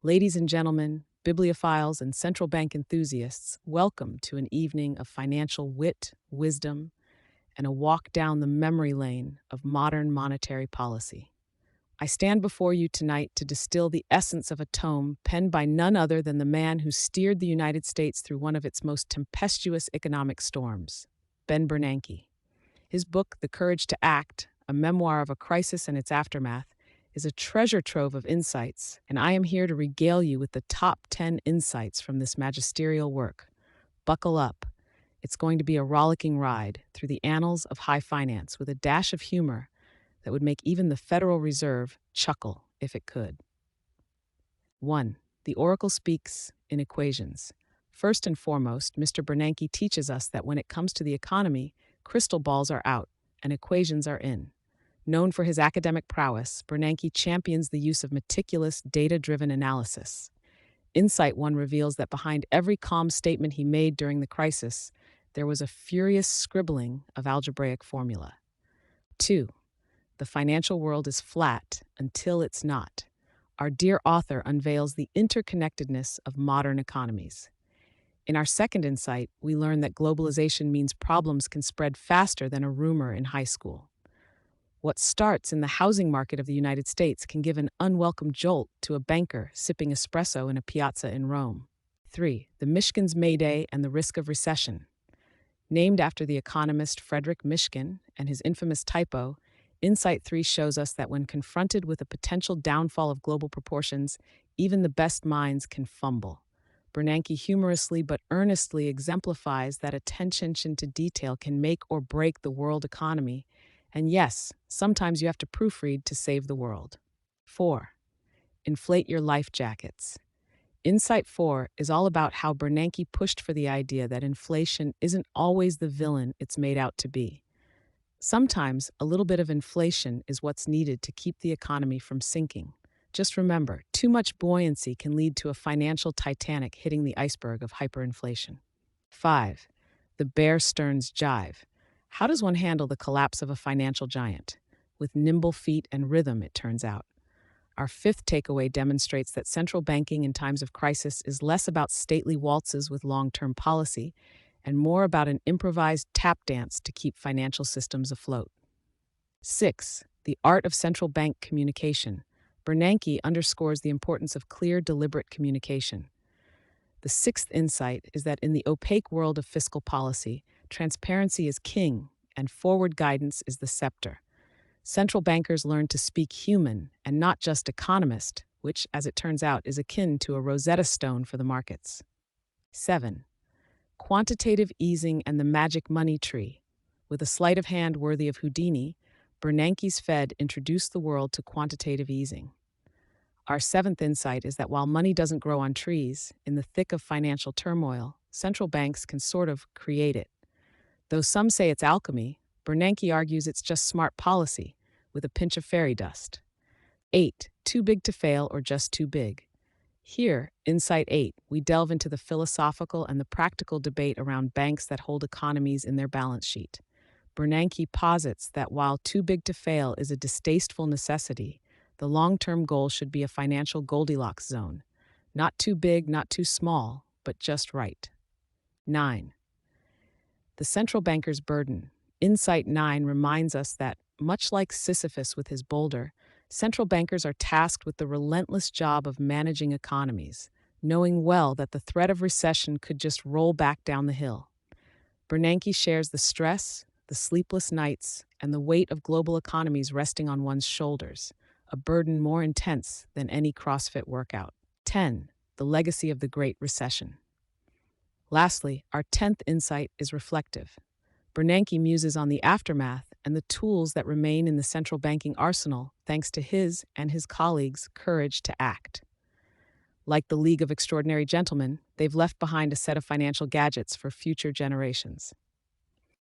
Ladies and gentlemen, bibliophiles, and central bank enthusiasts, welcome to an evening of financial wit, wisdom, and a walk down the memory lane of modern monetary policy. I stand before you tonight to distill the essence of a tome penned by none other than the man who steered the United States through one of its most tempestuous economic storms, Ben Bernanke. His book, The Courage to Act, a memoir of a crisis and its aftermath, is a treasure trove of insights, and I am here to regale you with the top 10 insights from this magisterial work. Buckle up. It's going to be a rollicking ride through the annals of high finance with a dash of humor that would make even the Federal Reserve chuckle if it could. 1. The Oracle speaks in equations. First and foremost, Mr. Bernanke teaches us that when it comes to the economy, crystal balls are out and equations are in. Known for his academic prowess, Bernanke champions the use of meticulous, data-driven analysis. Insight 1 reveals that behind every calm statement he made during the crisis, there was a furious scribbling of algebraic formula. 2. The financial world is flat until it's not. Our dear author unveils the interconnectedness of modern economies. In our second insight, we learn that globalization means problems can spread faster than a rumor in high school. What starts in the housing market of the United States can give an unwelcome jolt to a banker sipping espresso in a piazza in Rome. 3. The Mishkin's Mayday and the Risk of Recession. Named after the economist Frederick Mishkin and his infamous typo, Insight 3 shows us that when confronted with a potential downfall of global proportions, even the best minds can fumble. Bernanke humorously but earnestly exemplifies that attention to detail can make or break the world economy, and yes, sometimes you have to proofread to save the world. 4. Inflate your life jackets. Insight 4 is all about how Bernanke pushed for the idea that inflation isn't always the villain it's made out to be. Sometimes a little bit of inflation is what's needed to keep the economy from sinking. Just remember, too much buoyancy can lead to a financial Titanic hitting the iceberg of hyperinflation. 5. The Bear Stearns Jive. How does one handle the collapse of a financial giant? With nimble feet and rhythm, it turns out. Our fifth takeaway demonstrates that central banking in times of crisis is less about stately waltzes with long-term policy and more about an improvised tap dance to keep financial systems afloat. 6. The art of central bank communication. Bernanke underscores the importance of clear, deliberate communication. The sixth insight is that in the opaque world of fiscal policy, transparency is king and forward guidance is the scepter. Central bankers learn to speak human and not just economist, which, as it turns out, is akin to a Rosetta Stone for the markets. 7. Quantitative easing and the magic money tree. With a sleight of hand worthy of Houdini, Bernanke's Fed introduced the world to quantitative easing. Our seventh insight is that while money doesn't grow on trees, in the thick of financial turmoil, central banks can sort of create it. Though some say it's alchemy, Bernanke argues it's just smart policy, with a pinch of fairy dust. 8. Too big to fail or just too big. Here, Insight 8, we delve into the philosophical and the practical debate around banks that hold economies in their balance sheet. Bernanke posits that while too big to fail is a distasteful necessity, the long-term goal should be a financial Goldilocks zone. Not too big, not too small, but just right. 9. The central banker's burden. Insight 9 reminds us that, much like Sisyphus with his boulder, central bankers are tasked with the relentless job of managing economies, knowing well that the threat of recession could just roll back down the hill. Bernanke shares the stress, the sleepless nights, and the weight of global economies resting on one's shoulders, a burden more intense than any CrossFit workout. 10. The legacy of the Great Recession. Lastly, our 10th insight is reflective. Bernanke muses on the aftermath and the tools that remain in the central banking arsenal thanks to his and his colleagues' courage to act. Like the League of Extraordinary Gentlemen, they've left behind a set of financial gadgets for future generations.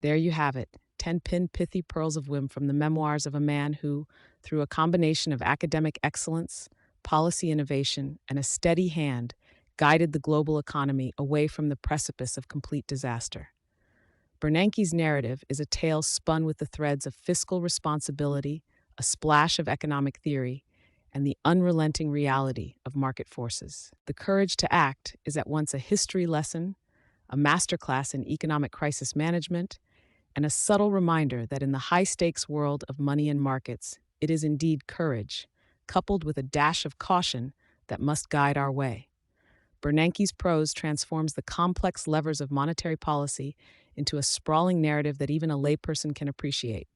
There you have it, 10 pithy pearls of wisdom from the memoirs of a man who, through a combination of academic excellence, policy innovation, and a steady hand, guided the global economy away from the precipice of complete disaster. Bernanke's narrative is a tale spun with the threads of fiscal responsibility, a splash of economic theory, and the unrelenting reality of market forces. The courage to act is at once a history lesson, a masterclass in economic crisis management, and a subtle reminder that in the high stakes world of money and markets, it is indeed courage, coupled with a dash of caution, that must guide our way. Bernanke's prose transforms the complex levers of monetary policy into a sprawling narrative that even a layperson can appreciate.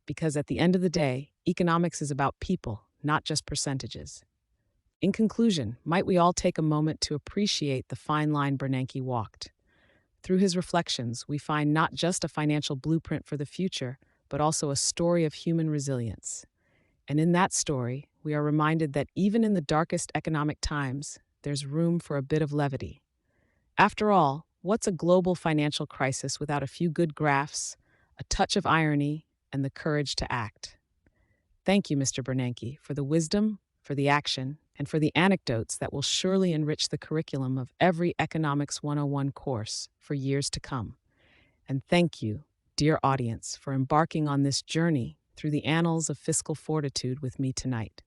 Because at the end of the day, economics is about people, not just percentages. In conclusion, might we all take a moment to appreciate the fine line Bernanke walked? Through his reflections, we find not just a financial blueprint for the future, but also a story of human resilience. And in that story, we are reminded that even in the darkest economic times, there's room for a bit of levity. After all, what's a global financial crisis without a few good graphs, a touch of irony, and the courage to act? Thank you, Mr. Bernanke, for the wisdom, for the action, and for the anecdotes that will surely enrich the curriculum of every Economics 101 course for years to come. And thank you, dear audience, for embarking on this journey through the annals of fiscal fortitude with me tonight.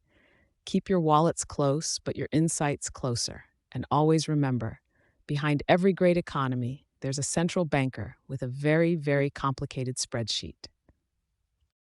Keep your wallets close, but your insights closer. And always remember, behind every great economy, there's a central banker with a very, very complicated spreadsheet.